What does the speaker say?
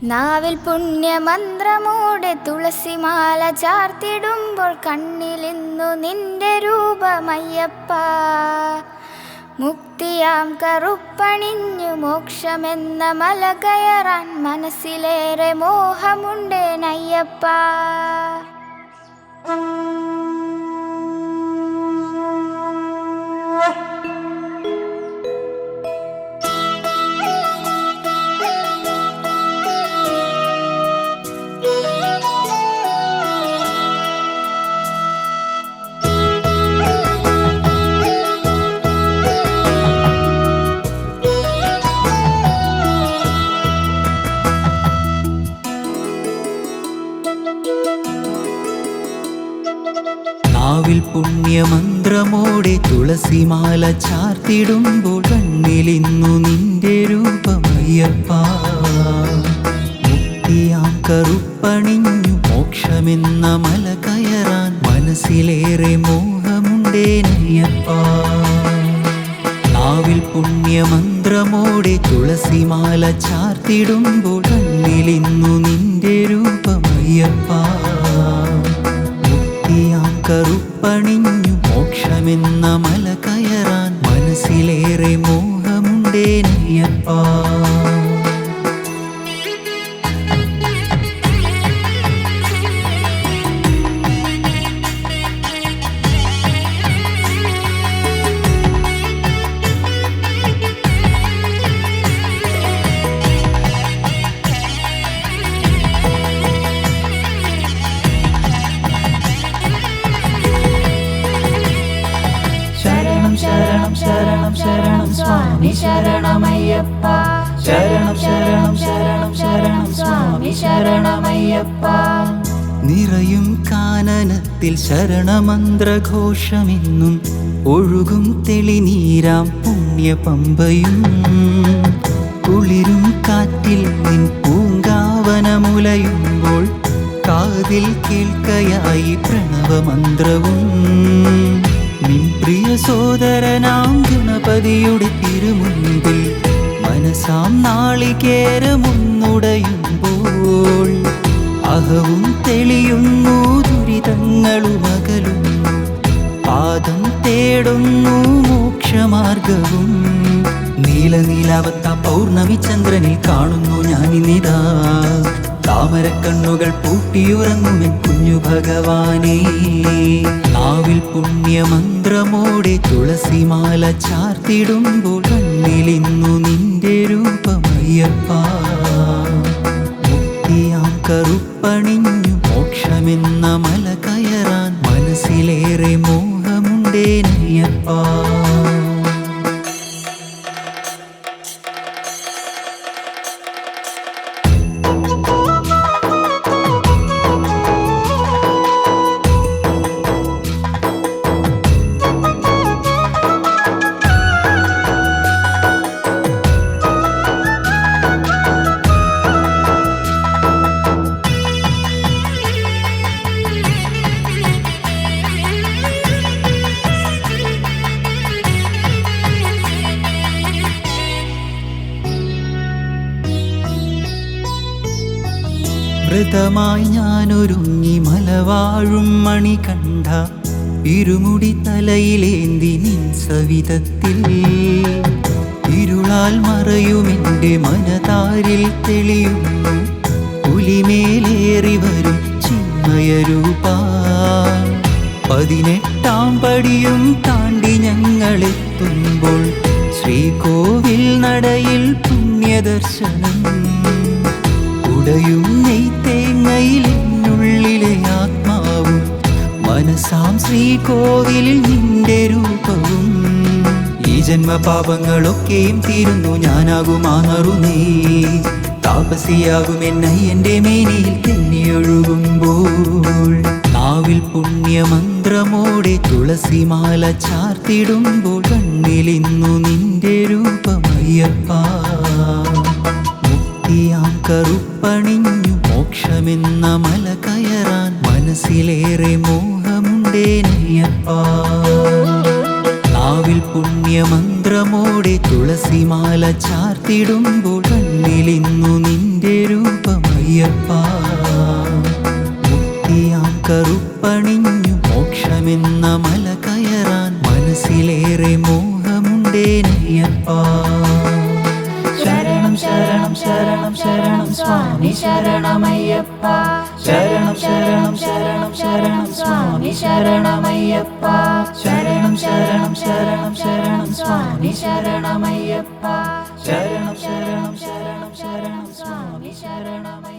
നാവിൽ പുണ്യമന്ത്രമോടെ തുളസിമാല ചാർത്തിടുമ്പോൾ കണ്ണിലിന്നു നിന്റെ രൂപമയ്യപ്പ. മുക്തിയാം കറുപ്പണിഞ്ഞു മോക്ഷമെന്ന മല കയറാൻ മനസ്സിലേറെ മോഹമുണ്ടേനയ്യപ്പ. നാവിൽ പുണ്യമന്ത്രമോടെ തുളസിമാല ചാർത്തിടുമ്പോൾ കണ്ണിലിന്നു നിന്റെ രൂപമയ്യപ്പ. മുക്തിയാം കറുപ്പണിഞ്ഞു മോക്ഷമെന്ന മല കയറാൻ മനസ്സിലേറെ മോഹമുണ്ടേനയ്യപ്പ. നാവിൽ പുണ്യമന്ത്രമോടെ തുളസിമാല ചാർത്തിടുമ്പോൾ കണ്ണിലിന്നു നിന്റെ രൂപമയ്യപ്പ. കറുപ്പണിഞ്ഞു മോക്ഷമെന്ന മല കയറാൻ മനസ്സിലേറെ മോഹമുണ്ടേനയ്യപ്പ. ശരണം ശരണം ശരണം സ്വാമി ശരണമയ്യപ്പ. ശരണം ശരണം ശരണം ശരണം സ്വാമി ശരണമയ്യപ്പ. നിറയും കാനനത്തിൽ ശരണമന്ത്രഘോഷമെന്നും ഒഴുകും തെളിനീരാം പുണ്യപമ്പയും കുളിരും കാറ്റിൽ നിൻ പൂങ്കാവനമുലയുമ്പോൾ കാതിൽ കേൾക്കയായി പ്രണവമന്ത്രവും നിൻ പ്രിയ സോദരനാം ഗണപതിയുടെ തിരുമുൻപിൽ മനസാം നാളികേരമൊന്നുടയുമ്പോൾ അഹവും തെളിയുന്നു, ദുരിതങ്ങളുമകലുന്നു, പാദം തേടുന്നു മോക്ഷമാർഗവും. നീലനീലാവത്ത പൗർണമി ചന്ദ്രനിൽ കാണുന്നു ഞാനിന്നിതാ താമരക്കണ്ണുകൾ പൂട്ടിയുറങ്ങുമെൻ കുഞ്ഞു ഭഗവാനേ. നാവിൽ പുണ്യമന്ത്രമോടെ തുളസിമാല ചാർത്തിടുമ്പോൾ കണ്ണിലിന്നു നിന്റെ രൂപമയ്യപ്പ. മുക്തിയാം കറുപ്പണിഞ്ഞു മോക്ഷമെന്ന മല കയറാൻ മനസ്സിലേറെ മോഹമുണ്ടേനയ്യപ്പ. വ്രതമായി ഞാനൊരുങ്ങി മലവാഴും മണി കണ്ട ഇരുമുടി തലയിലേന്തി നിൻ സവിധത്തിൽ ഇരുളാൽ മറയുമെൻ്റെ മനതാരിൽ തെളിയുന്നു പുലിമേലേറി വരും ചിന്മയരൂപ. 18 പടിയും താണ്ടി ഞങ്ങളെത്തുമ്പോൾ ശ്രീകോവിൽ നടയിൽ പുണ്യദർശനം. ഉടയും നെയ്ത്തേങ്ങയിലെന്നുള്ളിലെ ആത്മാവും മനസാം ശ്രീകോവിലിൽ നിന്റെ രൂപവും. ഈ ജന്മപാപങ്ങളൊക്കെയും തീരുന്നു ഞാനാകുമാറുന്നേ താപസിയാകും എന്നയ്യന്റെ മേനിയിൽ തെന്നിയൊഴുകുമ്പോൾ. നാവിൽ പുണ്യമന്ത്രമോടെ തുളസിമാല ചാർത്തിടുമ്പോൾ കണ്ണിലിന്നു നിന്റെ രൂപമയ്യപ്പ. മുക്തിയാം കറുപ്പണിഞ്ഞു മോക്ഷമെന്ന മല കയറാൻ മനസ്സിലേറെ മോഹമുണ്ടേനയ്യപ്പ. നാവിൽ പുണ്യമന്ത്രമോടെ തുളസിമാല ചാർത്തിടുമ്പോൾ കണ്ണിലിന്നു നിന്റെ രൂപമയ്യപ്പ. മുക്തിയാം കറുപ്പണിഞ്ഞു മോക്ഷമെന്ന മല കയറാൻ മനസ്സിലേറെ മോഹമുണ്ടേനയ്യപ്പ. ശരണം ശരണം ശരണം ശരണം സ്വാമി ശരണമയ്യപ്പ. ശരണം ശരണം ശരണം ശരണം സ്വാമി ശരണമയ്യപ്പ. ശരണം ശരണം ശരണം ശരണം സ്വാമി ശരണമയ്യപ്പ. ശരണം ശരണം ശരണം ശരണം സ്വാമി ശരണമയ്യപ്പ.